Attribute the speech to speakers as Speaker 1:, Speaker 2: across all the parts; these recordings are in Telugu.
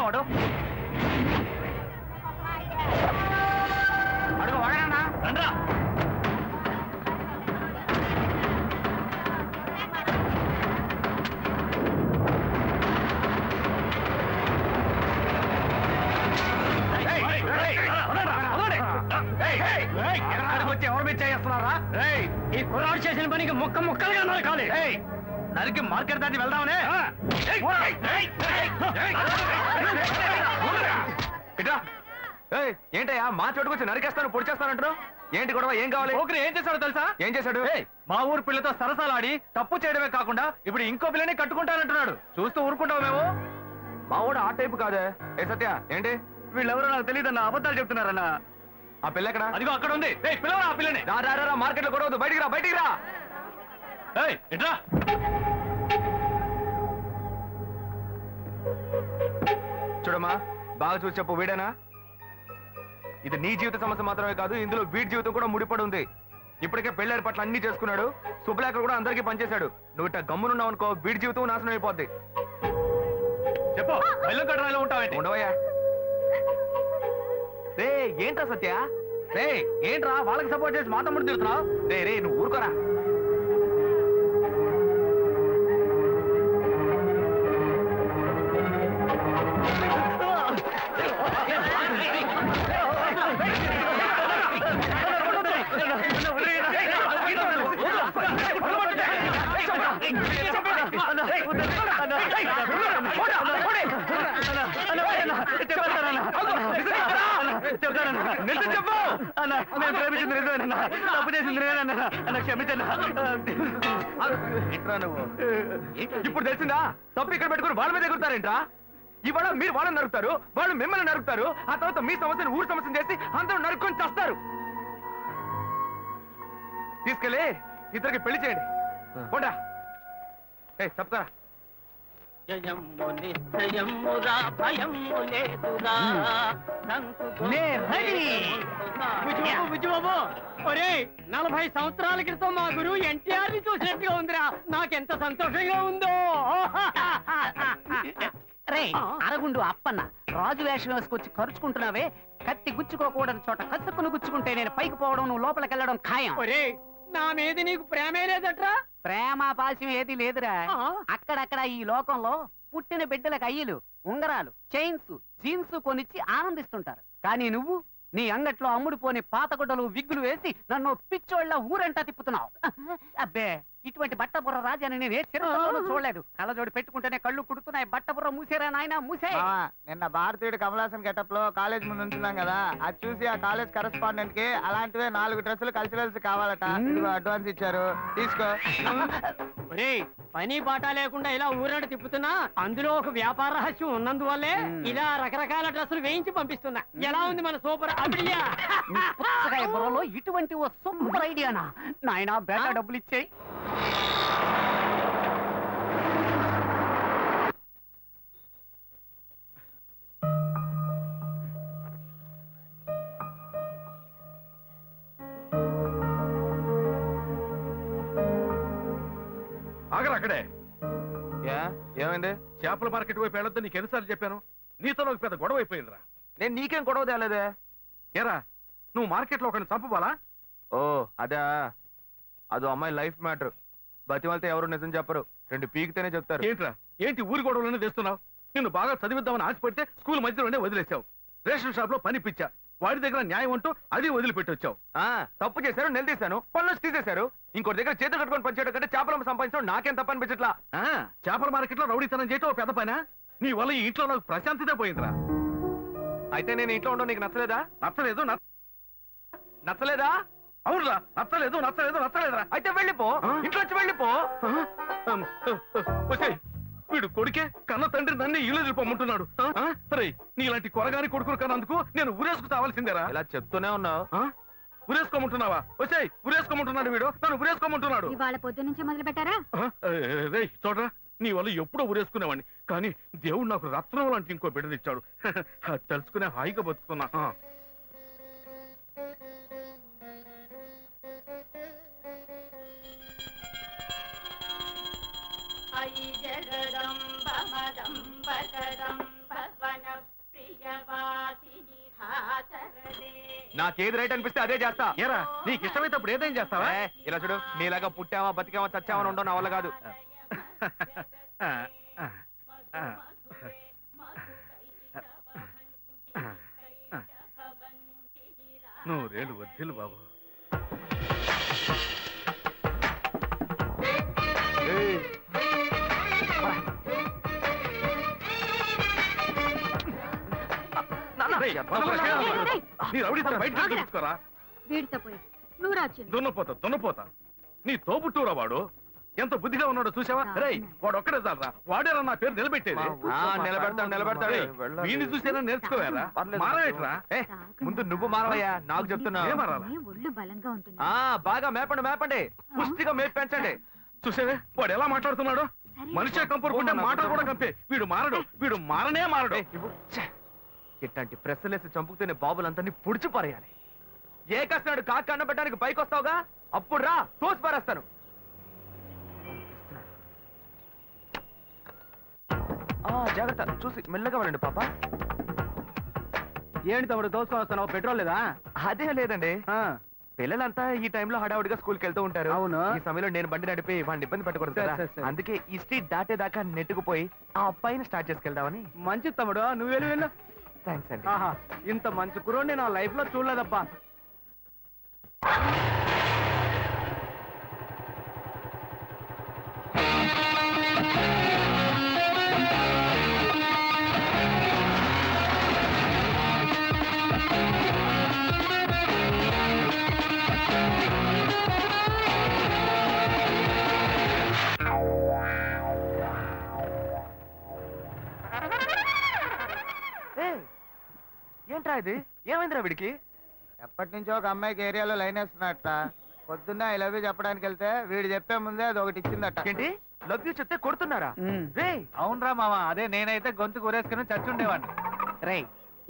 Speaker 1: వాడు అడుగు వాడేనా రండ్రా వచ్చి ఎవరు మీద చేస్తున్నారా ఈ కుర్రాడు చేసిన పనికి ముక్క ముక్కలుగా నరకాలి నరికి మార్కెట్ దాటి వెళ్దామనే ఏంటయ్యా మా చోటుకొచ్చి నరికేస్తాను పొడి చేస్తానంటారు ఏంటి గొడవ ఏం కావాలి ఓకే ఏం చేశాడో తెలుసా ఏం చేశాడు మా ఊరు పిల్లతో సరసాలాడి తప్పు చేయడమే కాకుండా ఇప్పుడు ఇంకో పిల్లని కట్టుకుంటానంటున్నాడు చూస్తూ ఊరుకుంటావు మేము మా ఊడు ఆ టైపు కాదే ఏ సత్య ఏంటి వీళ్ళెవరో నాకు తెలియదన్నా అబద్ధాలు చెప్తున్నారన్నా ఆ పిల్ల ఎక్కడ అదిగో అక్కడ ఉంది పిల్లవరా ఆ పిల్లని రా మార్కెట్ లో గొడవద్దు బయటికి రా ఇట్రా చూడమ్మా బాగా చూసి చెప్పు వీడేనా ఇది నీ జీవిత సమస్య మాత్రమే కాదు ఇందులో వీడి జీవితం కూడా ముడిపడి ఉంది ఇప్పటికే పెళ్లి పట్ల అన్ని చేసుకున్నాడు శుభలేఖ కూడా అందరికీ పనిచేశాడు నువ్వు ఇట్లా గమ్మునున్నావు అనుకో వీడి జీవితం నాశనం అయిపోద్ది చెప్పు బెల్లం కట్టరాలో ఉంటావు ఉండవయ్యా రే ఏంట్రా సత్య రే ఏంట్రా వాళ్ళకి సపోర్ట్ చేసి మా తమ్ముడు తిరుగుతున్నావు రే నువ్వు ఊరుకోరా ఇప్పుడు తెలిసిందా తప్పు ఇక్కడ పెట్టుకుని వాళ్ళ మీద ఎగురుతారేంట్రా ఇవాళ మీరు వాళ్ళని నరుకుతారు వాళ్ళు మిమ్మల్ని నరుకుతారు ఆ తర్వాత మీ సమస్యను ఊరు సమస్యను చేసి అందరూ నరుక్కొని చేస్తారు తీసుకెళ్ళి ఇద్దరికి పెళ్లి చేయండి పోండా చెప్తారా
Speaker 2: ఒరే 40 సంవత్సరాల క్రితం మా గురువు ఎన్టీఆర్ ని చూసినట్టుగా ఉందిరా నాకెంత సంతోషంగా ఉందో
Speaker 3: రే అరగుండు అప్పన్న రాజు వేషం వేసుకొచ్చి ఖర్చుకుంటున్నావే కత్తి గుచ్చుకోకూడని చోట కసుక్కును గుచ్చుకుంటే నేను పైకి పోవడం నువ్వు లోపలికి వెళ్ళడం ఖాయం
Speaker 2: ఒరే నా మీద నీకు ప్రేమే లేదట్రా
Speaker 3: ప్రేమ పాశం ఏది లేదురా అక్కడక్కడ ఈ లోకంలో పుట్టిన బిడ్డలకు అయ్యలు ఉంగరాలు చైన్స్ జీన్స్ కొనిచ్చి ఆనందిస్తుంటారు కానీ నువ్వు నీ అంగట్లో అమ్ముడుపోని పాతగుడ్డలు విగ్గులు వేసి నన్ను పిచ్చోళ్ళ ఊరంటా తిప్పుతున్నావు అబ్బే ఇటువంటి బట్టబుర్ర రాజాని నేను ఏ చిరంలో చూడలేదు కళ్ళజోడి పెట్టుకుంటేనే కళ్ళు కుడుతున్నాయి బట్టబుర్ర మూసేరా నాయన మూసే
Speaker 4: నిన్న భారతీయుడు కమలాసన్ గెటప్ లో కాలేజ్ ముందు ఉంటున్నాం కదా అది చూసి ఆ కాలేజ్ కరెస్పాండెంట్ కి అలాంటివే 4 డ్రెస్సులు కల్చరల్స్ కావాలట అడ్వాన్స్ ఇచ్చారు తీసుకో
Speaker 2: పని పాట లేకుండా ఇలా ఊరట తిప్పుతున్నా అందులో ఒక వ్యాపార రహస్యం ఉన్నందువల్లే ఇలా రకరకాల డ్రెస్సులు వేయించి పంపిస్తున్నా ఎలా ఉంది మన సూపర్ ఐడియా
Speaker 3: బుర్రలో ఇటువంటి ఓ సూపర్ ఐడియానా నాయన బేటా డబ్బులు ఇచ్చేయి
Speaker 1: అక్కడే ఏమైంది చేపల మార్కెట్ వైపు వెళ్ళొద్దు నీకు ఎన్నిసార్లు చెప్పాను నీతో నాకు పెద్ద గొడవ అయిపోయిందిరా నేను నీకేం గొడవ తేలేదే ఏరా నువ్వు మార్కెట్లో ఒకరిని చంపబాలా ఓ అదా అదో అమ్మాయి లైఫ్ మ్యాటర్ బతిమాలితే ఎవరు నిజం చెప్పరు 2 పీకితేనే చెప్తారు ఏంట్రా ఏంటి ఊరి గొడవలోనే తెస్తున్నావు నిన్ను బాగా చదివిద్దామని ఆశపడితే స్కూల్ మధ్యలోనే వదిలేసావు రేషన్ షాప్ లో పనిపిచ్చా వాడి దగ్గర న్యాయం అంటూ అది వదిలిపెట్టొచ్చావు తప్పు చేశారు నిలదీశాను పనులు తీసేశారు ఇంకోటి దగ్గర చేతులు కట్టుకొని పనిచేయడం కంటే చేపలు సంపాదించడం నాకేం తప్ప అనిపించట్లా చేపల మార్కెట్ లో రౌడీతనం చేయటం పెద్ద పైన నీ వల్ల ఈ ఇంట్లో నాకు ప్రశాంతతే పోయిందిరా అయితే నేను ఇంట్లో ఉండవు నీకు నచ్చలేదా నచ్చలేదా అవునురా నచ్చలేదురా అయితే వెళ్ళిపో ఇంట్లో వచ్చి వెళ్ళిపో వీడు కొడుకే కన్న తండ్రి నన్ను ఇల్లు వెళ్ళిపోమంటున్నాడు నీలాంటి కొరగాని కొడుకులు కన్నందుకు నేను ఊరేసుకు తావాల్సిందేరా ఇలా చెప్తూనే ఉన్నావు ఉరేసుకోమంటున్నావా వచ్చాయి ఉరేసుకోమంటున్నాడు వీడు నన్ను ఉరేసుకోమంటున్నాడు
Speaker 5: ఇవాళ పొద్దు నుంచి మొదలు పెట్టారా
Speaker 1: రే చూడరా నీ వల్ల ఎప్పుడో ఉరేసుకునేవాడిని కానీ దేవుడు నాకు రత్నం లాంటి ఇంకో బిడ్డనిచ్చాడు తెలుసుకునే హాయిగా బతుకుతున్నా
Speaker 6: జగదంబ మదంబ కదంబ వన
Speaker 5: నాకేది రైట్ అనిపిస్తే అదే చేస్తా.
Speaker 1: ఏరా నీకు ఇష్టమైతే అప్పుడు ఏదేం చేస్తావా?
Speaker 5: ఇలా చూడు, నీలాగా పుట్టావా బతికావా చచ్చావా ఉండవు నా వల్ల కాదు.
Speaker 1: నువ్వు రేలు వద్దులు బాబు. దున్నపోతా నీ తోబుట్టూరా వాడు. ఎంత బుద్ధిగా ఉన్నాడో చూసావా? రేయ్ వాడు ఒక్కడే చాలరా, వాడేరా నా పేరు నిలబెట్టేది.
Speaker 5: నిలబెడతాడు.
Speaker 1: వీడిని చూసేనా నేర్చుకోవారా? మారవేట్రా?
Speaker 5: ముందు నువ్వు మారవయ్యా, నాకు చెప్తున్నా.
Speaker 6: ఒళ్ళు బలంగా ఉంటుంది.
Speaker 5: బాగా మేపండి, పుష్టిగా మేపు పెంచండి.
Speaker 1: చూసేవే వాడు ఎలా మాట్లాడుతున్నాడు. మనిషి కంపరుకుంటే మాటలు కూడా కంపే. వీడు మారడు, వీడు మారనే మారడు.
Speaker 5: ఇట్లాంటి ప్రెస్సులేసి చంపుకునే బాబులందరినీ పుడిచి పారేయాలి. ఏ కష్టనాడు కాక అన్న పెట్టడానికి పైకి వస్తావుగా, అప్పుడు రా తోసి పారేస్తాను. జాగ్రత్త, చూసి మెల్లగా వెళ్ళండి పాప.
Speaker 3: ఏంటి తమ్ముడు దోసుకొని వస్తున్నావు? పెట్రోల్ లేదా?
Speaker 5: అదే లేదండి, పిల్లలంతా ఈ టైంలో హడావుడిగా స్కూల్కి వెళ్తూ ఉంటారు.
Speaker 3: అవును.
Speaker 5: ఈ సమయంలో నేను బండి నడిపి వాడిని ఇబ్బంది పెట్టకూడదు కదా.
Speaker 3: సరే.
Speaker 5: అందుకే ఈ స్ట్రీట్ దాటేదాకా నెట్టుకుపోయి ఆ అబ్బాయిని స్టార్ట్ చేసుకెళ్దామని.
Speaker 3: మంచి తమ్ముడు, నువ్వు వెళ్ళు.
Speaker 5: థ్యాంక్స్ అండి.
Speaker 3: ఆహా, ఇంత మంచి కుర్రోడిని నా లైఫ్ లో చూడలేదబ్బా.
Speaker 5: ఏంట్రా ఇది? ఏమైందిరా వీడికి?
Speaker 4: ఎప్పటి నుంచో ఒక అమ్మాయికి ఏరియాలో లైన్ వేస్తున్నట్ట. పొద్దున్న ఐ లవ్ యూ చెప్పడానికి వెళ్తే వీడు చెప్పే ముందే అది ఒకటి ఇచ్చిందట.
Speaker 5: ఏంటి లవ్ యూ చెప్తే కొడుతున్నారా? రే
Speaker 3: అవునరా మామ, అదే నేనైతే గొంతు కూరేసుకుని చచ్చుండేవాడిని. రే,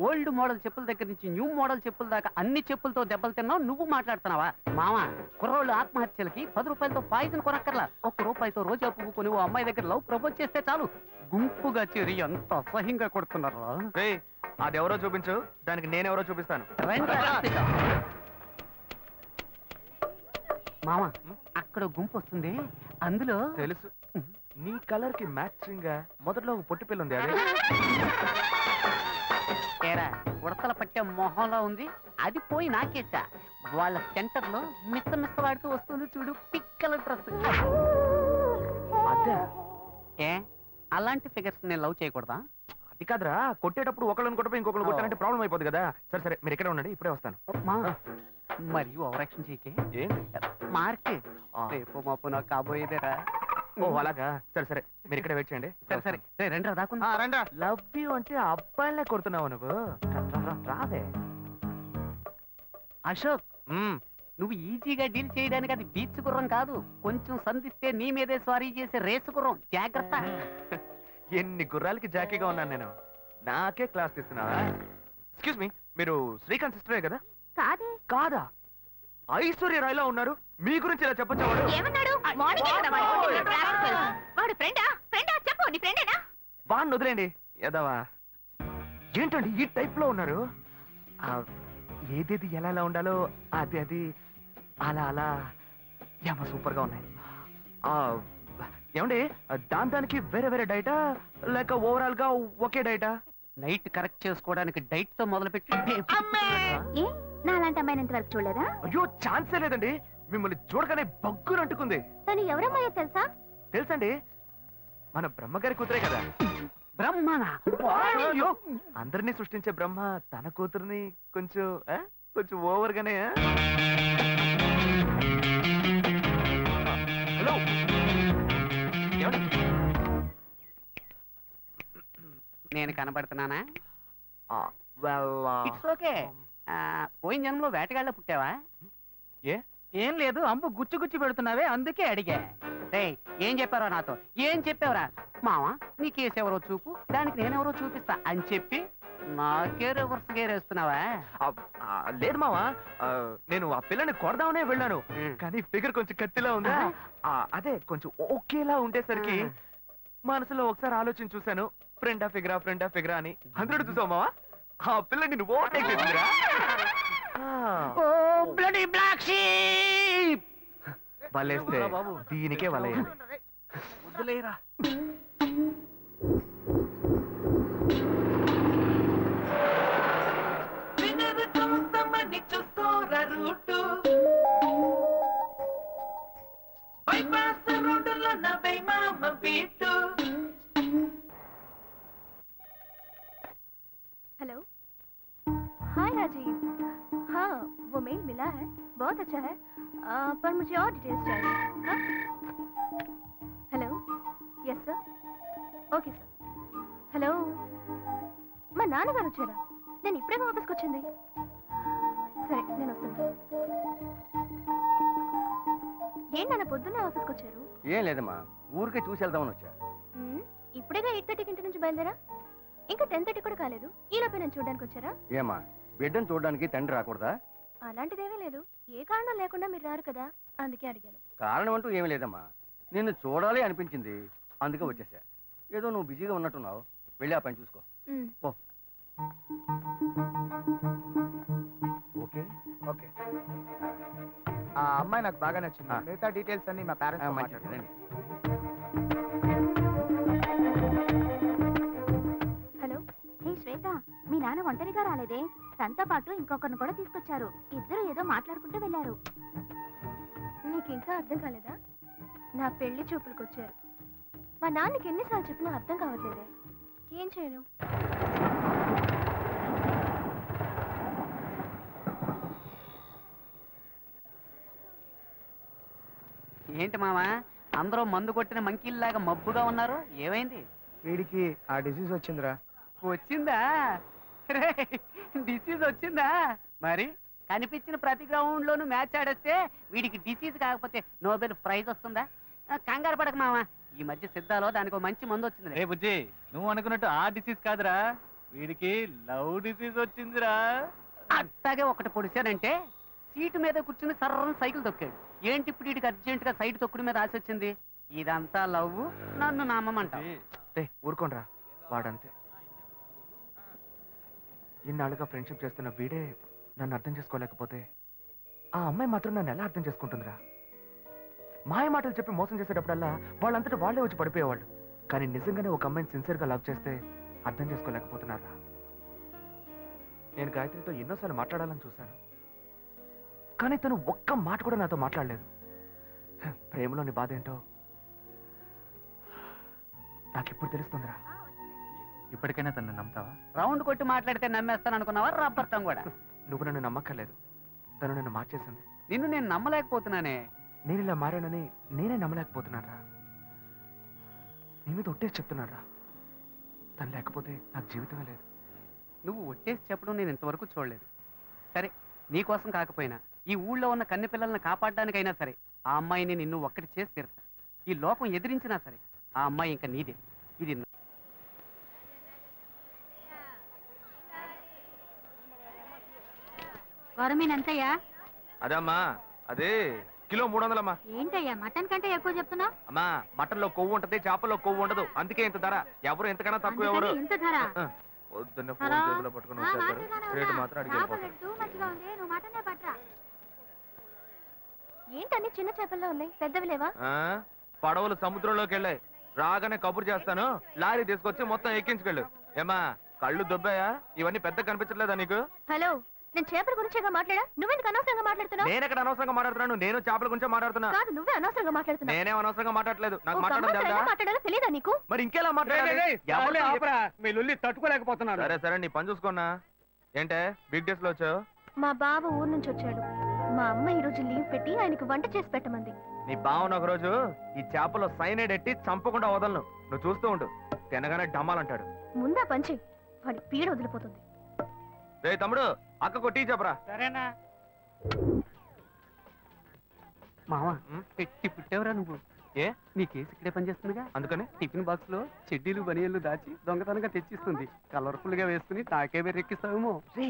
Speaker 3: ఓల్డ్ మోడల్ చెప్పుల దగ్గర నుంచి న్యూ మోడల్ చెప్పుల దాకా అన్ని చెప్పులతో దెబ్బలు తిన్నావు, నువ్వు మాట్లాడుతున్నావా? మామ, కుర్రోళ్ళు ఆత్మహత్యలకి 10 రూపాయలతో పాయిజన్ కొనక్కర్లా. 1 రూపాయితో రోజా పువ్వు కొని ఓ అమ్మాయి దగ్గర లవ్ ప్రపోజ్ చేస్తే చాలు, గుంపుగా చేరి ఎంత అసహ్యంగా కొడుతున్నారా.
Speaker 5: రే, అదెవరో చూపించు, దానికి నేనెవరో చూపిస్తాను.
Speaker 3: మామ, అక్కడ గుంపు వస్తుంది, అందులో
Speaker 5: తెలుసు, నీ కలర్ కి మ్యాచింగ్ గా మొదట్లో ఒక పొట్టి పిల్ల ఉంది. అదే
Speaker 3: ఏరా, ఉడతల పట్టే మొహంలో ఉంది, అది పోయి నాకేసా. వాళ్ళ సెంటర్ లో మిస్సవాడుతూ వస్తుంది చూడు, పిక్కల డ్రెస్.
Speaker 5: అదే
Speaker 3: ఏ, అలాంటి ఫిగర్స్ నేను లవ్ చేయకూడదా?
Speaker 5: అది కాదురా, కొట్టేటప్పుడు ఒకళ్ళని కొట్టపోయి ఇంకొకరు కొట్టాలంటే ప్రాబ్లం అయిపోతుంది కదా. సరే మీరు ఎక్కడ ఉండండి, ఇప్పుడే వస్తాను.
Speaker 3: మరియు ఓవరాక్షన్ చేయకే.
Speaker 5: ఏంటి
Speaker 3: మార్క్ రేపు మాపు నాకు కాబోయేదేరా.
Speaker 5: ఓ అలాగా, సరే మీరు ఇక్కడ వెయిట్ చేయండి.
Speaker 3: సరే రండి దాకుందా.
Speaker 4: రండి.
Speaker 5: లవ్ యూ అంటే అబ్బాయిలే కొడుతున్నావు నువ్వు. రాదే
Speaker 3: అశోక్, నువ్వు ఈజీగా డీల్ చేయడానికి అది బీచ్ గుర్రం కాదు, కొంచెం సంధిస్తే నీ మీదే స్వారీ చేసే రేసు గుర్రం. జాగ్రత్త.
Speaker 5: ఎన్ని గుర్రాలకి జాకీగా ఉన్నాను నేను. నాకే క్లాస్ తీస్తున్నావా? ఎక్స్క్యూజ్ మీ, మీరు శ్రీకాంత్ సిస్టరే కదా?
Speaker 6: కాదే.
Speaker 5: కాదా? ఐశ్వర్య రాయ్లా ఉన్నారు, మీ గురించి ఇలా చెప్పొచ్చా? వాడు
Speaker 6: ఏమన్నాడు? వాడు ఫ్రెండా? చెప్పు, నీ ఫ్రెండేనా?
Speaker 5: వాడిని వదిలేండి ఎదవా. ఏంటండి ఈ టైప్ లో ఉన్నారు? ఏదేది ఎలా ఉండాలో అది అలా ఏమో సూపర్ గా ఉన్నాయి. ఏమండి దానికి వేరే డైటా లేక ఓవరాల్ గా ఒకే డైటా? నైట్ కరెక్ట్ చేసుకోవడానికి డైట్ తో మొదలుపెట్టి
Speaker 6: నాలాంటి అమ్మాయిని ఇంతవరకు చూడలేదా?
Speaker 5: అయ్యో ఛాన్సే లేదండి, మిమ్మల్ని చూడగానే బగ్గులు అంటుకుంది.
Speaker 6: తను ఎవరమ్మాయో తెలుసా?
Speaker 5: తెలుసండి, మన బ్రహ్మగారి కూతురే కదా.
Speaker 3: బ్రహ్మనా?
Speaker 5: అందరినీ సృష్టించే బ్రహ్మ తన కూతురుని కొంచెం ఓవర్ గానే. హలో,
Speaker 3: నేను కనబడుతున్నానా?
Speaker 5: Well,
Speaker 3: it's okay. పోయిన జన్మలో వేటగాళ్ళ పుట్టావా? ఏం లేదు, అంబు గుచ్చి పెడుతున్నావే, అందుకే అడిగా. ఏం చెప్పారో నాతో? ఏం చెప్పావురా? మావా, నీ కేసు ఎవరో చూపు, దానికి నేనెవరో చూపిస్తా అని చెప్పి నాకే రివర్స్ గేరేస్తున్నావా?
Speaker 5: లేదు మావా, నేను ఆ పిల్లని కొడదామనే వెళ్ళాను, కానీ ఫిగర్ కొంచెం కత్తిలా ఉందా, అదే కొంచెం ఓకేలా ఉండేసరికి మనసులో ఒకసారి ఆలోచన చూశాను, ఫ్రెండా ఫిగరా అని. 100 చూసావు మావా, ఆ పిల్లని నువ్వు ఓవర్టేక్ చేసిందిరా.
Speaker 3: ఓ బ్లడీ బ్లాక్ షీప్.
Speaker 5: వలేస్తే దీనికే వలయాలి.
Speaker 1: వదిలేరా.
Speaker 6: हेलो हाय राजीव हाँ वो मेल मिला है बहुत अच्छा है पर मुझे और डिटेल्स चाहिए हाँ hello yes sir okay sir hello మా నాన్నగారు వచ్చారా నేను ఇప్పుడే ఆఫీస్కి వచ్చింది సరే నేను వస్తాను ఏంటన్నా పొద్దున్నే ఆఫీస్కి వచ్చారు
Speaker 3: ఏం లేదమ్మా, ఊరికే చూసి వెళ్దామని వచ్చా.
Speaker 6: ఇప్పుడేగా 8:30కి ఇంటి నుంచి బయలుదేరా ఇంకా 10:30 కూడా కాలేదు ఈలోపే నేను చూడడానికి వచ్చారా
Speaker 3: ఏమా, బిడ్డను చూడడానికి తండ్రి రాకూడదా?
Speaker 6: అలాంటిదేమీ లేదు ఏ కారణం లేకుండా మీరు రారు కదా అందుకే అడిగాను
Speaker 3: కారణం అంటూ ఏమీ లేదమ్మా, నిన్ను చూడాలి అనిపించింది అందుకే వచ్చేసా. ఏదో నువ్వు బిజీగా ఉన్నట్టున్నావు, వెళ్ళి ఆ పని చూసుకో. ఓ ఓకే
Speaker 4: ఓకే ఆ అమ్మాయి నాకు బాగా నచ్చింది. మిగతా డీటెయిల్స్ అన్ని మా పేరెంట్స్
Speaker 3: మంచిది, రండి.
Speaker 6: హలో హే శ్వేత మీ నాన్న ఒంటరిగా రాలేదే తనతో పాటు ఇంకొకరిని కూడా తీసుకొచ్చారు ఇద్దరు ఏదో మాట్లాడుకుంటూ వెళ్ళారు నీకు ఇంకా అర్థం కాలేదా నా పెళ్లి చూపులకు వచ్చారు మా నాన్నకి ఎన్నిసార్లు చెప్పినా అర్థం కావట్లేదే ఏం చేయను
Speaker 3: ఏంటి మామా, అందరూ మందు కొట్టిన మంకీల్లాగా మబ్బుగా ఉన్నారు, ఏమైంది?
Speaker 4: వీడికి ఆ డిసీజ్ వచ్చిందిరా.
Speaker 3: వచ్చిందా? డిసీజ్ వచ్చిందా? మరి కనిపించిన ప్రతి గ్రౌండ్ లోను మ్యాచ్ ఆడేస్తే వీడికి డిసీజ్ కాకపోతే నోబెల్ ప్రైజ్ వస్తుందా? కంగారు పడక మామ, ఈ మధ్య సిద్ధాలో దానికి మంచి మందు వచ్చింది.
Speaker 5: రే బుజ్జి, నువ్వు అనుకున్నట్టు ఆ డిసీజ్ కాదురా, వీడికి లవ్ డిసీజ్ వచ్చిందిరా.
Speaker 3: అట్టాగే ఒకటి పొడిచానంటే సీటు మీద కూర్చుని సర్రని సైకిల్ తొక్కాడు. ఏంటి ఇప్పుడు వీడికి అర్జెంట్ గా సైడ్ తొక్కుడు మీద ఆశ వచ్చింది? ఇదంతా లవ్, నన్ను నమ్మమంట.
Speaker 5: ఊరుకోండ్రా, వాడంతే. ఇన్నాళ్ళుగా ఫ్రెండ్షిప్ చేస్తున్న వీడే నన్ను అర్థం చేసుకోలేకపోతే ఆ అమ్మాయి మాత్రం నన్ను ఎలా అర్థం చేసుకుంటుందిరా? మాయ మాటలు చెప్పి మోసం చేసేటప్పుడల్లా వాళ్ళంతటా వాళ్ళే వచ్చి పడిపోయేవాళ్ళు. కానీ నిజంగానే ఒక అమ్మాయిని సిన్సియర్గా లవ్ చేస్తే అర్థం చేసుకోలేకపోతున్నారా? నేను గాయత్రితో ఎన్నోసార్లు మాట్లాడాలని చూశాను, కానీ తను ఒక్క మాట కూడా నాతో మాట్లాడలేదు. ప్రేమలోని బాధ ఏంటో నాకిప్పుడు తెలుస్తుందిరా. ఇప్పటికైనా తను నమ్ముతావా?
Speaker 3: రౌండ్ కొట్టి మాట్లాడితే నమ్మేస్తాను అనుకున్నావా? రబ్బర్తం కూడా.
Speaker 5: నువ్వు నన్ను నమ్మక్కర్లేదు, తను నన్ను మార్చేసింది.
Speaker 3: నిన్ను నేను నమ్మలేకపోతున్నానే.
Speaker 5: నేను ఇలా మారానని నేనే నమ్మలేకపోతున్నారా? నీ మీద ఒట్టేసి చెప్తున్నారా, తను లేకపోతే నాకు జీవితమే లేదు.
Speaker 3: నువ్వు ఒట్టేసి చెప్పడం నేను ఇంతవరకు చూడలేదు. సరే, నీకోసం కాకపోయినా ఈ ఊళ్ళో ఉన్న కన్నె పిల్లల్ని కాపాడడానికైనా సరే ఆ అమ్మాయిని నిన్ను ఒక్కటి చేసి తీరుతా. ఈ లోకం ఎదిరించినా సరే ఆ అమ్మాయి ఇంకా నీదే. ఇది
Speaker 6: గవర్నమెంట్ ఎంతయ్యా
Speaker 5: అదమ్మా, అదే కిలో 300 అమ్మా.
Speaker 6: ఏంటయ్యా మటన్ కంటే ఎక్కువ చెప్తున్నా
Speaker 5: అమ్మా, మటన్ లో కొవ్వు ఉంటది, చేపల్లో కొవ్వు ఉండదు, అందుకే ఇంత ధర. ఎవరు ఎంతకన్నా తక్కువ ఎవరు.
Speaker 6: ఇంత ధర
Speaker 5: పొద్దున్న ఫోన్ చేతిలో పట్టుకుని వచ్చారు, రేటు మాత్రం అడిగిపోతారు.
Speaker 6: ఏంటని చిన్న చేపల్లో ఉన్నాయి పెద్దవి లేవా?
Speaker 5: పడవలు సముద్రంలోకి వెళ్ళాయి, రాగానే కబురు చేస్తాను, లారీ తీసుకొచ్చి మొత్తం ఎక్కించుకెళ్ళు. ఏమా, కళ్ళు దొబ్బాయా? ఇవన్నీ పెద్ద కనిపించట్లేదా నీకు?
Speaker 6: హలో, నేను చేపల గురించేగా మాట్లాడా, నువ్వెందుకు అనవసరంగా మాట్లాడుతున్నావు?
Speaker 5: నేను ఎక్కడ అనవసరంగా మాట్లాడుతున్నాను, నేను చేపల గురించే మాట్లాడుతున్నా.
Speaker 6: కాదు, నువ్వే అనవసరంగా మాట్లాడుతున్నావు.
Speaker 5: నేనేం అనవసరంగా మాట్లాడలేదు, నాకు
Speaker 6: ఒక
Speaker 5: మాట్లాడడం
Speaker 6: అమ్మాయితో
Speaker 5: తెలుసా?
Speaker 6: ఎలా మాట్లాడాలో తెలీదా నీకు?
Speaker 5: మరి ఇంకెలా మాట్లాడాలి?
Speaker 2: మీ లొల్లి తట్టుకోలేకపోతున్నాను.
Speaker 5: సరే సరే, నీ పని చూసుకున్నా. ఏంటే బిగ్ డేస్ లో వచ్చావు?
Speaker 6: మా బావ ఊరు నుంచి వచ్చాడు. మా అమ్మ ఈ రోజు లీవ్ పెట్టి ఆయనకు వంట చేసి పెట్టమంది.
Speaker 5: నీ బావన ఒక రోజు ఈ చేపలో సైనైడ్ ఎట్టి చంపకుండా వదలను, నువ్వు చూస్తూ ఉండు. తినగానే డమ్మాలంటాడు.
Speaker 6: ముందా పంచి, వాడి పీడ వదిలిపోతుంది.
Speaker 5: రే తమ్ముడు, అక్కకు టీ చెప్పరా.
Speaker 2: సరేనా?
Speaker 3: మామ, పెట్టి పుట్టేవరా నువ్వు?
Speaker 5: ఏ,
Speaker 3: నీ కేసు ఇక్కడే పనిచేస్తుందిగా,
Speaker 5: అందుకని
Speaker 3: టిఫిన్ బాక్స్ లో చెడ్డీలు బనియన్లు దాచి దొంగతనంగా తెచ్చిస్తుంది. కలర్ఫుల్ గా వేసుకుని నాకే బెర్రెక్కిస్తావేమో.
Speaker 5: రే,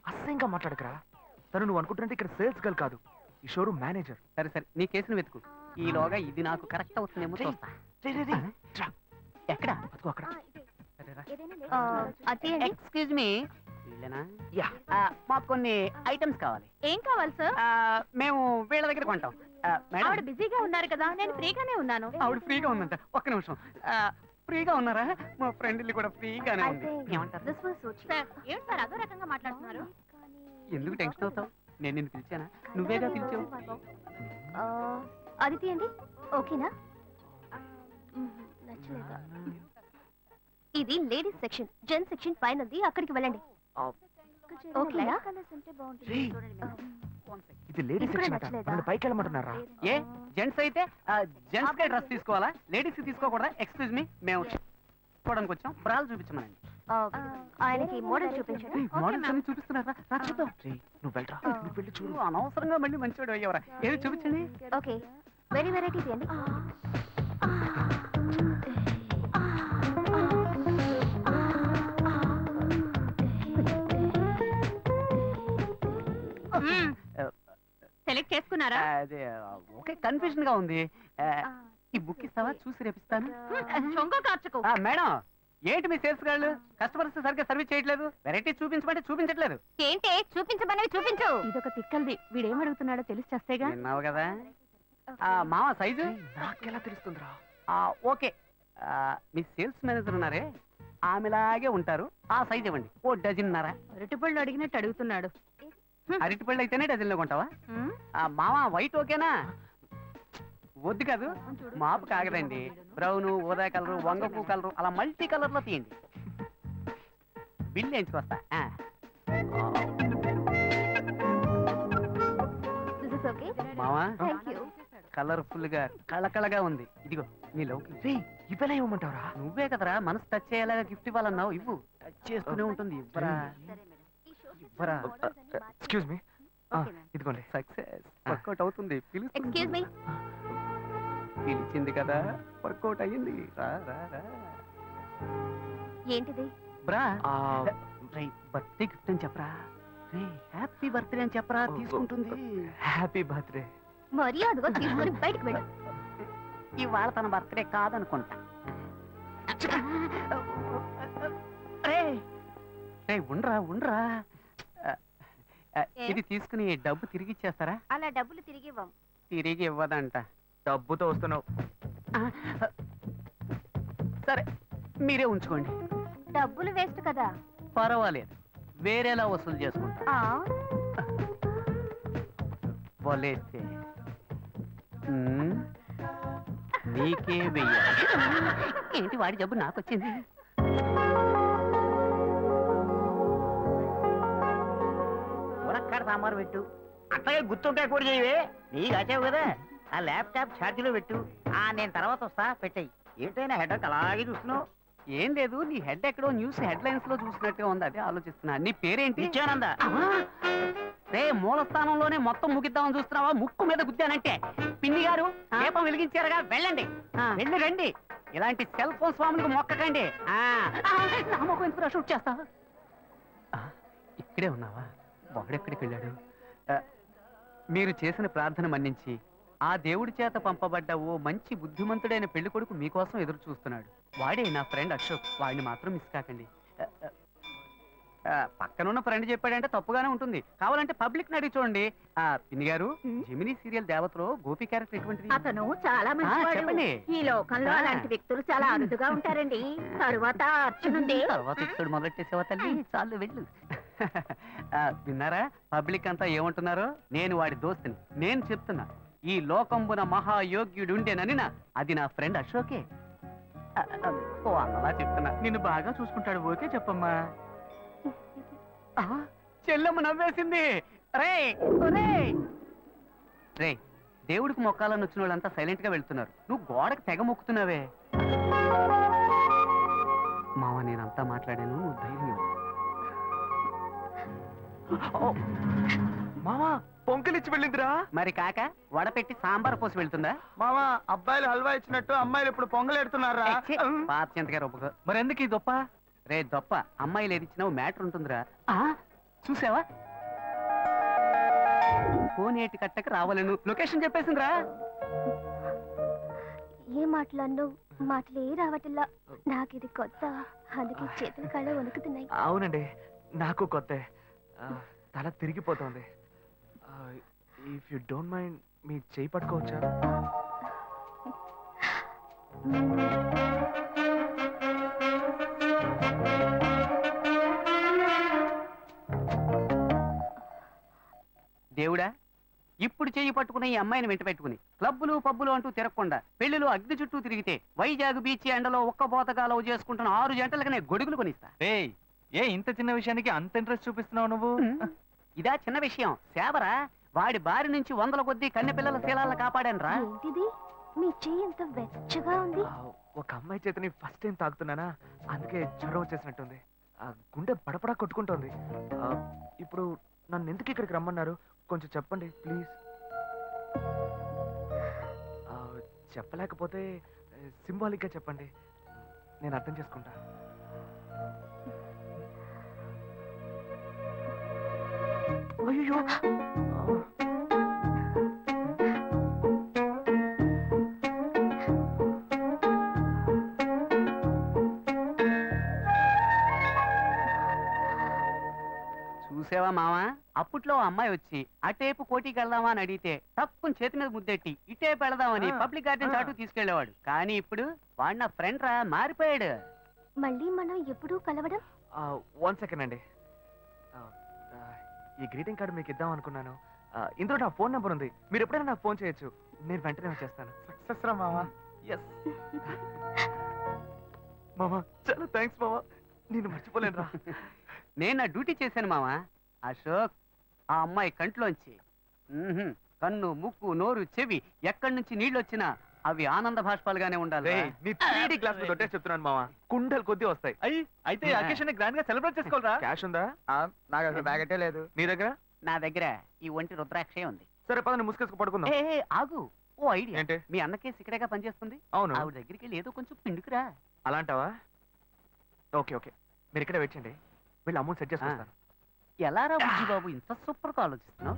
Speaker 5: అసహ్యంగా మాట్లాడకరా. తను నువ్వు అనుకుంటున్నట్టు ఇక్కడ సేల్స్ గర్ల్ కాదు, ఈ షోరూమ్ మేనేజర్.
Speaker 3: సరే సరే, నీ కేసును వెతుకు. ఈలోగా ఇది నాకు కరెక్ట్ అవుతుందేమో చూస్తా. ఎక్కడ?
Speaker 5: అదిగో అక్కడ.
Speaker 3: ఎక్స్క్యూజ్ మీ, వీళ్ళేనా
Speaker 5: యా
Speaker 3: మాకు కొన్ని ఐటమ్స్ కావాలి
Speaker 6: ఏం కావాలి సార్?
Speaker 3: మేము వీళ్ళ దగ్గర కొంటాం మేడం
Speaker 6: ఆవిడ బిజీగా ఉన్నారు కదా, నేను ఫ్రీగానే ఉన్నాను.
Speaker 3: ఆవిడ ఫ్రీగా ఉందంట. ఒక్క నిమిషం. ఫ్రీగా ఉన్నారా? మా ఫ్రెండ్ ఇల్లు కూడా ఫ్రీగానే ఉంది. ఏమంటారు?
Speaker 6: సార్, ఏంటి సార్ అదో రకంగా మాట్లాడుతున్నారు?
Speaker 3: ఎందుకు టెన్షన్ అవుతావు? నేను నిన్ను పిలిచానా? నువ్వేగా పిలిచావు.
Speaker 6: అది తీయండి. ఓకేనా? నచ్చలేదా? ఇది లేడీస్ సెక్షన్, జెంట్స్ సెక్షన్ పైనది, అక్కడికి వెళ్ళండి. ఓకేనా?
Speaker 5: ఇది లేడీస్
Speaker 6: ఇక్కడ
Speaker 5: సెక్షన్
Speaker 6: నచ్చలేదా?
Speaker 5: నన్ను పైకి వెళ్ళమంటున్నారా?
Speaker 3: ఏ జెంట్స్ అయితే జెంట్స్ కే డ్రెస్ తీసుకోవాలా? లేడీస్ కి తీసుకోకూడదా? ఎక్స్క్యూజ్ మీ, మేము చూడడానికి వచ్చాం. బ్రాలు చూపించమనండి.
Speaker 6: ఆయనకి మోడల్ చూపించండి.
Speaker 3: మోడల్స్ అన్ని చూపిస్తున్నారా? రా చూద్దాం.
Speaker 5: నువ్వు వెళ్ళరా, నువ్వు వెళ్ళి చూడు.
Speaker 3: నువ్వు అనవసరంగా మళ్ళీ మంచివాడు అయ్యవరా. ఏది చూపించండి.
Speaker 6: ఓకే, వెరీ వెరైటీ తీయండి. సెలెక్ట్ చేసుకున్నారా?
Speaker 3: అదే ఓకే, కన్ఫ్యూజన్ గా ఉంది. ఈ బుక్ ఇస్తావా? చూసి రేపిస్తాను.
Speaker 6: చొంగ కార్చుకో.
Speaker 3: మేడం, ఏంటి మీ సేల్స్ గాళ్ళు కస్టమర్స్ సరిగ్గా సర్వీస్ చేయట్లేదు? వెరైటీ చూపించమంటే చూపించట్లేదు.
Speaker 6: ఏంటి చూపించమనేవి చూపించు. ఇదొక తిక్కల్ది, వీడేం అడుగుతున్నాడో తెలిసి చేస్తేగా.
Speaker 3: విన్నావు కదా. మామ సైజు
Speaker 5: నాకెలా తెలుస్తుందిరా?
Speaker 3: ఓకే. మీ సేల్స్ మేనేజర్ ఉన్నారే, ఆమెలాగే ఉంటారు. ఆ సైజ్ ఇవ్వండి. ఓ డజన్నర.
Speaker 6: అరటిపళ్ళు అడిగినట్టు అడుగుతున్నాడు.
Speaker 3: అరటిపళ్ళు అయితేనే డజన్లో కొంటావా? మామ వైట్ ఓకేనా? వద్దు కాదు, మాపు కాగదండి. బ్రౌను, ఊదా కలరు, వంగపూ కలరు, అలా మల్టీ కలర్ లో తీయండి. బిల్ వేయించుకొస్తా. మావా కలర్ఫుల్ గా కళకళగా ఉంది. ఇదిగో నీ లవ్కి.
Speaker 5: ఇవ్వలే ఇవ్వమంటావరా?
Speaker 3: నువ్వే కదరా మనసు టచ్ అయ్యేలాగా గిఫ్ట్ ఇవ్వాలన్నావు. ఇవ్వు. టచ్ చేస్తూనే ఉంటుంది. ఇవ్వరా ఇవ్వరా.
Speaker 5: ఎక్స్క్యూజ్ మీ, ఇదిగోండి.
Speaker 3: సక్సెస్. వర్కౌట్ అవుతుంది.
Speaker 6: Excuse me.
Speaker 3: పిలిచింది కదా, వర్కౌట్ అయ్యింది. రా రా రా.
Speaker 6: ఏంటిది?
Speaker 3: బ్రా, బర్త్డే గిఫ్ట్ అని చెప్పరా. రే హ్యాపీ బర్త్డే అని చెప్పరా, తీసుకుంటుంది.
Speaker 5: Happy birthday.
Speaker 6: మర్యాదగా తీసుకొని బయటకు వెళ్ళు.
Speaker 3: ఇవాళ తన బర్త్డే కాదనుకుంటా. రే రే ఉండ్రా ఉండ్రా. ఇది తీసుకుని డబ్బు తిరిగి ఇచ్చేస్తారా?
Speaker 6: అలా డబ్బులు తిరిగి ఇవ్వం.
Speaker 3: తిరిగి ఇవ్వదంట.
Speaker 5: డబ్బుతో వస్తున్నావు.
Speaker 3: సరే మీరే ఉంచుకోండి.
Speaker 6: డబ్బులు వేస్ట్ కదా.
Speaker 3: పర్వాలేదు, వేరేలా వసూలు చేసుకుంటా. వలేస్తే నీకే వెయ్యాలి. ఏంటి వాడి జబ్బు నాకొచ్చింది?
Speaker 7: మునక్కాడ సాంబారు పెట్టు. అట్లాగే గుర్తుంటాయి కూడా చేయవే. నీకు వచ్చావు కదా, ఆ ల్యాప్టాప్ ఛార్జీలో పెట్టు. నేను తర్వాత వస్తా, పెట్టాయి. ఏంటైనా హెడక్ అలాగే చూస్తున్నావు?
Speaker 3: ఏం లేదు, నీ హెడ్ ఎక్కడో న్యూస్ హెడ్ లైన్స్ లో చూసినట్టుగా ఉంది. అదే ఆలోచిస్తున్నా. నీ పేరేంటి?
Speaker 7: నిత్యానంద.
Speaker 3: రే మూల స్థానంలోనే మొత్తం ముగిద్దామని చూస్తున్నావా? ముక్కు మీద గుద్దానంటే. పిన్ని గారు దీపం వెలిగించారుగా, వెళ్ళండి. వెళ్ళి రండి. ఇలాంటి సెల్ ఫోన్ స్వాములకు మొక్కకండి. నా మొక్క ఎందుకు షూట్ చేస్తా? ఇక్కడే ఉన్నావా? వాడెక్కడికి వెళ్ళాడు? మీరు చేసిన ప్రార్థన మన్నించి ఆ దేవుడి చేత పంపబడ్డ ఓ మంచి బుద్ధిమంతుడైన పెళ్లి కొడుకు మీకోసం ఎదురు చూస్తున్నాడు. వాడే నా ఫ్రెండ్ అశోక్. వాడిని మాత్రం మిస్ కాకండి. పక్కనున్న ఫ్రెండ్ చెప్పాడంటే తప్పుగానే ఉంటుంది. కావాలంటే పబ్లిక్ అడిగి చూడండి. పిన్ని గారు, జెమినీ సీరియల్ దేవతలో గోపి క్యారెక్టర్ ఎటువంటిది?
Speaker 6: అతను చాలా మంచివాడు.
Speaker 3: చెప్పండి.
Speaker 6: ఈ లోకంలో అలాంటి వ్యక్తులు చాలా అరుదుగా ఉంటారండి. తరువాత అర్చనుంది.
Speaker 3: తర్వాత ఇప్పుడు మొదలెట్టేసేవా తల్లి? చాలు వెళ్ళు. విన్నారా పబ్లిక్ అంతా ఏమంటున్నారో? నేను వాడి దోస్తుని. నేను చెప్తున్నా, ఈ లోకంబున మహాయోగ్యుడుండేనని అది నా ఫ్రెండ్ అశోకే. ఓ అలా చెప్తున్నా. నిన్ను బాగా చూసుకుంటాడు. ఓకే చెప్పమ్మా. చెల్లెమ్మ నవ్వేసింది. రే రే దేవుడికి మొక్కాలని వచ్చిన వాళ్ళంతా సైలెంట్ గా వెళ్తున్నారు. నువ్వు గోడకు తెగ మొక్కుతున్నావే. మావ నేనంతా మాట్లాడాను, నువ్వు ధైర్యం.
Speaker 5: మామా పొంకలిచ్చి వెళ్ళిందిరా.
Speaker 3: మరి కాక వడపెట్టి సాంబార్ పోసి వెళ్తుందా?
Speaker 4: మామా అబ్బాయిలు హల్వా ఇచ్చినట్టు అమ్మాయిలు ఇప్పుడు పొంగలెడుతున్నారా?
Speaker 3: పాత చింతగా ఒప్పుకో. మరి ఎందుకు ఈ దొప్ప? రే దొప్ప, అమ్మాయిలు ఏది ఇచ్చినావు మ్యాటర్ ఉంటుందిరా. చూసావా? కోనేటి కట్టకు రావాలను లొకేషన్ చెప్పేసిందిరా.
Speaker 6: ఏ మాటలన్నో మాటలే రావట్లా. నాకు ఇది కొత్త, అందుకే చేతుల కళ్ళ వణుకుతున్నాయి.
Speaker 5: అవునండి, నాకు కొత్త తల తిరిగిపోతుంది. ఇఫ్ యు డోంట్ మైండ్ మీ చేయి పట్టుకోవచ్చా?
Speaker 3: దేవుడా, ఇప్పుడు చెయ్యి పట్టుకున్న ఈ అమ్మాయిని వెంట పెట్టుకుని క్లబ్బులు పబ్బులు అంటూ తిరగకుండా పెళ్లిలో అగ్ని చుట్టూ తిరిగితే వైజాగ్ బీచ్ ఎండలో ఒక్క బోతగా లవ్ చేసుకుంటున్న 6 జంటలకనే గొడుగులు కొనిస్తా.
Speaker 5: ఏ ఇంత చిన్న విషయానికి అంత ఇంట్రెస్ట్ చూపిస్తున్నావు నువ్వు?
Speaker 3: ఇదా చిన్న విషయం? సేవరా, వాడి బారి నుంచి 100 కొద్దీ కన్నె పిల్లల శీలాలను కాపాడానురా.
Speaker 6: ఏంటిది మీ చెయ్యి ఎంత వెచ్చగా ఉంది?
Speaker 5: ఒక అమ్మాయి చేతిని ఫస్ట్ టైం తాకుతున్నానా, అందుకే జ్వరం వచ్చేసినట్టుంది. గుండె పడపడా కొట్టుకుంటోంది. ఇప్పుడు నన్ను ఎందుకు ఇక్కడికి రమ్మన్నారు? కొంచెం చెప్పండి ప్లీజ్. చెప్పలేకపోతే సింబాలిక్ గా చెప్పండి, నేను అర్థం చేసుకుంటా. అయ్యో,
Speaker 3: చూసావా మావా, అప్పట్లో ఆ అమ్మాయి వచ్చి అటేపు కోటికి వెళ్దామా అని అడిగితే తక్కువ చేతి మీద ముద్దెట్టి ఇటేపు వెళదామని పబ్లిక్ గార్డెన్ చాటు తీసుకెళ్లేవాడు. కానీ ఇప్పుడు వాడు నా ఫ్రెండ్ రా, మారిపోయాడు.
Speaker 6: మళ్ళీ మనం ఎప్పుడూ కలవడం?
Speaker 5: 1 సెకండ్ అండి. ఈ గ్రీటింగ్ కార్డు మీకు ఇద్దాం అనుకున్నాను. ఇందులో నా ఫోన్ నెంబర్ ఉంది, మీరు ఎప్పుడైనా నాకు ఫోన్ చేయొచ్చు, నేను వెంటనే వచ్చేస్తాను.
Speaker 4: సక్సెస్ రా మావా.
Speaker 5: ఎస్ మామా, చాలా థ్యాంక్స్ మామా, నేను మర్చిపోలేను రా.
Speaker 3: నేను నా డ్యూటీ చేశాను మావా. అశోక్, ఆ అమ్మాయి కంట్లోంచి కన్ను, ముక్కు, నోరు, చెవి ఎక్కడి నుంచి నీళ్ళు వచ్చినా అవి ఆనంద భాష్పాలుగానే ఉండాలి.
Speaker 5: నీ 3D క్లాస్ లో కొట్టే చెప్తున్నాను మామా, కుండలు కొద్ది వస్తాయి. అయితే అకేషన్ గ్రాండ్ గా సెలబ్రేట్ చేసుకోవాలరా. క్యాష్ ఉందా?
Speaker 4: నాకు అసలు బ్యాగెటే లేదు.
Speaker 5: నీ దగ్గర?
Speaker 3: నా దగ్గర ఈ ఒంటి రుద్రాక్షే ఉంది.
Speaker 5: సరే పద, ముసుకేసుకు పడుకుందాం.
Speaker 3: ఏ ఆగు, ఓ ఐడియా.
Speaker 5: ఏంటి?
Speaker 3: మీ అన్నకేసి ఇక్కడేగా పనిచేస్తుంది.
Speaker 5: అవును.
Speaker 3: ఆవిడ దగ్గరికి వెళ్ళి ఏదో కొంచెం పిండుకురా.
Speaker 5: అలాంటావా? ఓకే ఓకే, మీరు ఇక్కడే వెయిట్ చేయండి, వీళ్ళు అమౌంట్ సెట్ చేసుకుంటాను.
Speaker 3: ఎలా రా బుజ్జి బాబు, ఇంత సూపర్ గా ఆలోచిస్తున్నావు?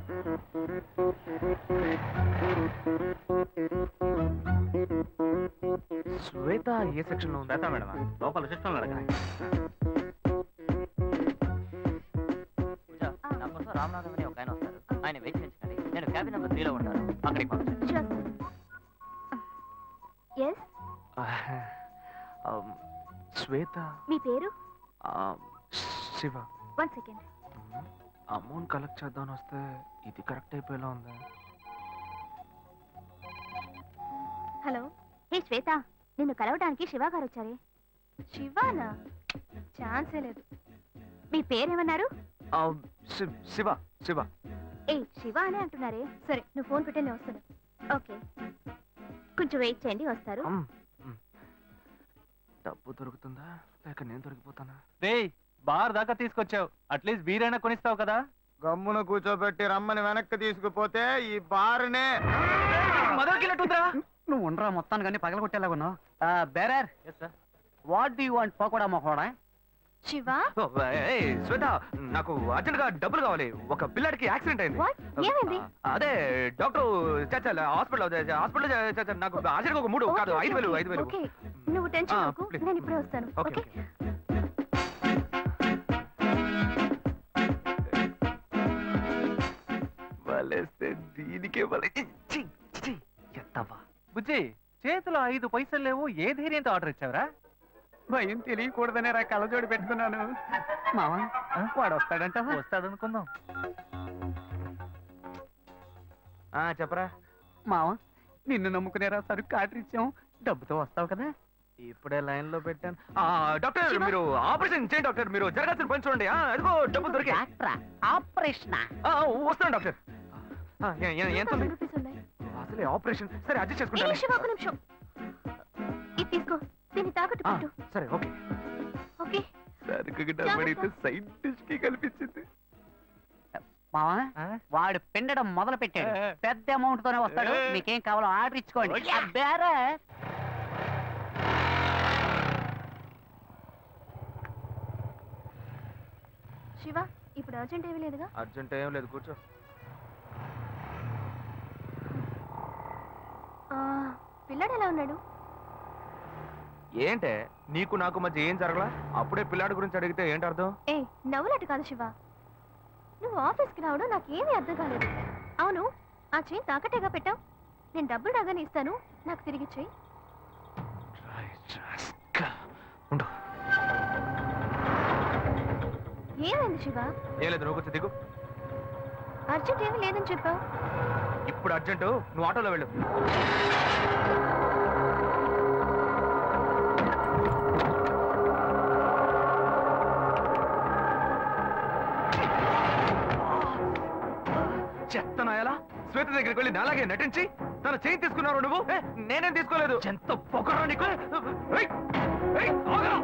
Speaker 5: శ్వేత ఏ సెక్షన్ లో ఉంది?
Speaker 1: మేడం లోపల సిస్టమ్
Speaker 7: రామనాథం అని ఒక ఆయన వస్తారు, ఆయన వెయిట్ చేయించండి. నేను క్యాబిన్ నెంబర్ 3లో ఉంటాను, అక్కడికి పంపించండి.
Speaker 6: ఎస్,
Speaker 5: శ్వేత.
Speaker 6: మీ పేరు?
Speaker 5: శివ.
Speaker 6: 1 సెకండ్.
Speaker 5: అమౌంట్ కలెక్ట్ చేద్దామని వస్తే ఇది కరెక్ట్ అయిపోయేలా ఉంది.
Speaker 6: హలో, హే శ్వేత, నిన్ను కలవడానికి శివ గారు వచ్చారే. శివానా? ఛాన్సే లేదు. మీ పేరేమన్నారు?
Speaker 5: శివ. శివ.
Speaker 6: ఏ శివ అనే అంటున్నారే. సరే, నువ్వు ఫోన్ పెట్టే నేను వస్తాను. ఓకే, కొంచెం వెయిట్ చేయండి, వస్తారు.
Speaker 5: డబ్బు దొరుకుతుందా లేక నేను దొరికిపోతానా?
Speaker 1: బార్ దాకా తీసుకొచ్చావు, అట్లీస్ట్ బీరైనా కొనిస్తావు కదా.
Speaker 4: గమ్మును కూర్చోబెట్టి రమ్మని వెనక్కి తీసుకుపోతే ఈ బారునే
Speaker 3: నువ్వు ఉండరా, మొత్తాన్ని కానీ పగలగొట్టేలాగా ఉన్నావు. Bearer, what do you want? Pakoda మొకోడా?
Speaker 6: శివ,
Speaker 5: శ్వేత, నాకు అర్జెంట్ గా డబ్బులు కావాలి. ఒక పిల్లడికి యాక్సిడెంట్ అయింది.
Speaker 6: ఏమైంది?
Speaker 5: అదే డాక్టర్ హాస్పిటల్ నాకు అర్జెంట్ ఒక 3 కాదు 5,000.
Speaker 6: ఓకే, నువ్వు టెన్షన్ అవ్వకు, నేను ఇప్పుడే వస్తాను. ఓకే.
Speaker 5: వలేస్తే దీనికే ఎత్తవా.
Speaker 1: బుజ్జి, చేతిలో 5 పైసలు లేవు, ఏ ధైర్యంతో ఆర్డర్ ఇచ్చావరా?
Speaker 3: భయం తెలియకూడదనే రా కళ్ళజోడు పెట్టుకున్నాను. మావా, వాడు వస్తాడంట.
Speaker 1: వస్తాడనుకుందాం.
Speaker 5: చెప్పరా
Speaker 3: మావా, నిన్ను నమ్ముకునేరా సరుకు ఆర్డర్ ఇచ్చాం, డబ్బుతో వస్తావు కదా.
Speaker 5: ఇప్పుడే లైన్ లో పెట్టాను. డాక్టర్, మీరు ఆపరేషన్ చేయండి డాక్టర్, మీరు జరగాల్సిన పని చూడండి. అదిగో డబ్బులు దొరికి.
Speaker 3: ఆపరేషన్
Speaker 5: వస్తాను డాక్టర్. ఎంత ఉంది?
Speaker 6: 1000 రూపీస్ ఉన్నాయి.
Speaker 5: అసలే ఆపరేషన్. సరే అడ్జస్ట్
Speaker 6: ఏ
Speaker 5: చేసుకుంటాను.
Speaker 6: శివ, ఒక నిమిషం. ఇది తీసుకో, దీన్ని తాకట్టు పెట్టు.
Speaker 5: సరే ఓకే.
Speaker 6: ఓకే,
Speaker 5: సరుకు డబ్బడితే సైడ్ డిష్ కి కల్పించింది.
Speaker 3: మావా, వాడు పిండడం మొదలు పెట్టాడు. పెద్ద అమౌంట్ తోనే వస్తాడు. మీకేం కావాలో ఆర్డర్ ఇచ్చుకోండి.
Speaker 6: శివ, ఇప్పుడు అర్జెంట్ ఏమీ లేదుగా?
Speaker 5: అర్జెంట్ ఏం లేదు, కూర్చో.
Speaker 6: పిల్లాడు ఎలా ఉన్నాడు?
Speaker 5: ఏంటే నీకు నాకు మధ్య ఏం జరగలా? అప్పుడే పిల్లాడి గురించి అడిగితే ఏంటి అర్థం?
Speaker 6: ఏ నవ్వులట్టు కాదు శివ, నువ్వు ఆఫీస్కి రావడం నాకేమీ అర్థం కాలేదు. అవును, ఆ చైన్ తాకట్టేగా పెట్టావు. నేను డబ్బులు రాగానే ఇస్తాను, నాకు తిరిగి చెయ్యి. ఏమైంది శివ?
Speaker 5: ఏం లేదు, నువ్వు కొంచెం దిగు.
Speaker 6: అర్జెంట్ ఏమీ లేదని చెప్పావు.
Speaker 5: ఇప్పుడు అర్జెంటు, నువ్వు ఆటోలో వెళ్ళు. చెత్తనాయలా శ్వేత దగ్గరికి వెళ్ళి నాలాగే నటించి తన చేయి తీసుకున్నారు నువ్వు. నేనేం తీసుకోలేదు. ఎంత పొగరా నీకు. ఏయ్, ఏయ్, ఆగరా.